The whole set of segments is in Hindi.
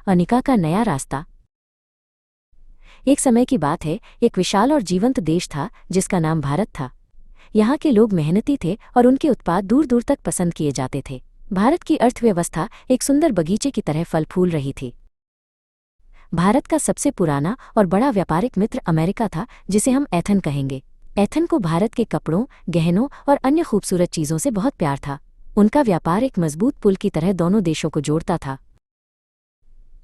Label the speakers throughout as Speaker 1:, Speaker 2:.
Speaker 1: अनिका का नया रास्ता। एक समय की बात है, एक विशाल और जीवंत देश था जिसका नाम भारत था। यहाँ के लोग मेहनती थे और उनके उत्पाद दूर दूर तक पसंद किए जाते थे। भारत की अर्थव्यवस्था एक सुंदर बगीचे की तरह फल फूल रही थी। भारत का सबसे पुराना और बड़ा व्यापारिक मित्र अमेरिका था, जिसे हम एथन कहेंगे। एथन को भारत के कपड़ों, गहनों और अन्य खूबसूरत चीज़ों से बहुत प्यार था। उनका व्यापार एक मजबूत पुल की तरह दोनों देशों को जोड़ता था।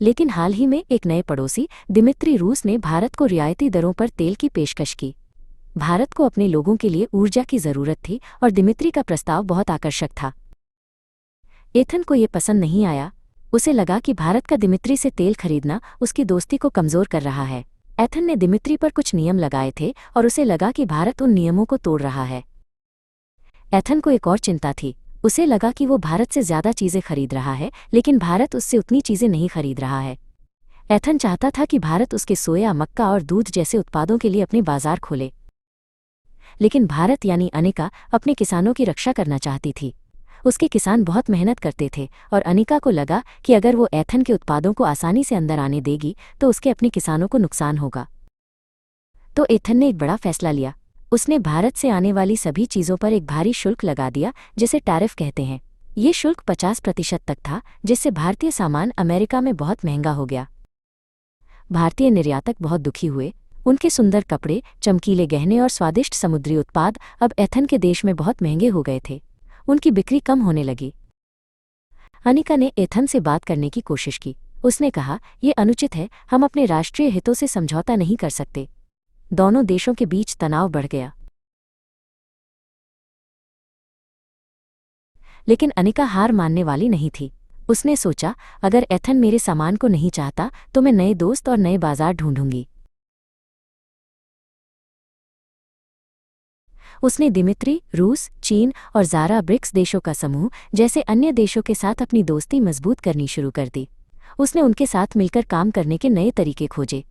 Speaker 1: लेकिन हाल ही में एक नए पड़ोसी दिमित्री रूस ने भारत को रियायती दरों पर तेल की पेशकश की। भारत को अपने लोगों के लिए ऊर्जा की ज़रूरत थी और दिमित्री का प्रस्ताव बहुत आकर्षक था। एथन को ये पसंद नहीं आया। उसे लगा कि भारत का दिमित्री से तेल खरीदना उसकी दोस्ती को कमज़ोर कर रहा है। एथन ने दिमित्री पर कुछ नियम लगाए थे और उसे लगा कि भारत उन नियमों को तोड़ रहा है। एथन को एक और चिंता थी। उसे लगा कि वो भारत से ज़्यादा चीज़ें खरीद रहा है, लेकिन भारत उससे उतनी चीज़ें नहीं खरीद रहा है। एथन चाहता था कि भारत उसके सोया, मक्का और दूध जैसे उत्पादों के लिए अपने बाजार खोले। लेकिन भारत यानी अनिका अपने किसानों की रक्षा करना चाहती थी। उसके किसान बहुत मेहनत करते थे और अनिका को लगा कि अगर वो एथन के उत्पादों को आसानी से अंदर आने देगी तो उसके अपने किसानों को नुकसान होगा। तो एथन ने एक बड़ा फैसला लिया। उसने भारत से आने वाली सभी चीज़ों पर एक भारी शुल्क लगा दिया, जिसे टैरिफ कहते हैं। ये शुल्क 50% तक था, जिससे भारतीय सामान अमेरिका में बहुत महंगा हो गया। भारतीय निर्यातक बहुत दुखी हुए। उनके सुंदर कपड़े, चमकीले गहने और स्वादिष्ट समुद्री उत्पाद अब एथन के देश में बहुत महंगे हो गए थे। उनकी बिक्री कम होने लगी। अनिका ने एथन से बात करने की कोशिश की। उसने कहा, ये अनुचित है, हम अपने राष्ट्रीय हितों से समझौता नहीं कर सकते। दोनों देशों के बीच तनाव बढ़ गया। लेकिन अनिका हार मानने वाली नहीं थी। उसने सोचा, अगर एथन मेरे सामान को नहीं चाहता तो मैं नए दोस्त और नए बाजार ढूंढूंगी। उसने दिमित्री, रूस, चीन और ज़ारा ब्रिक्स देशों का समूह जैसे अन्य देशों के साथ अपनी दोस्ती मजबूत करनी शुरू कर दी। उसने उनके साथ मिलकर काम करने के नए तरीके खोजे।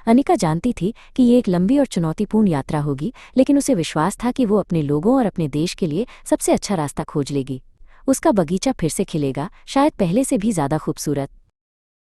Speaker 1: अनिका जानती थी कि ये एक लंबी और चुनौतीपूर्ण यात्रा होगी, लेकिन उसे विश्वास था कि वो अपने लोगों और अपने देश के लिए सबसे अच्छा रास्ता खोज लेगी। उसका बगीचा फिर से खिलेगा, शायद पहले से भी ज़्यादा खूबसूरत।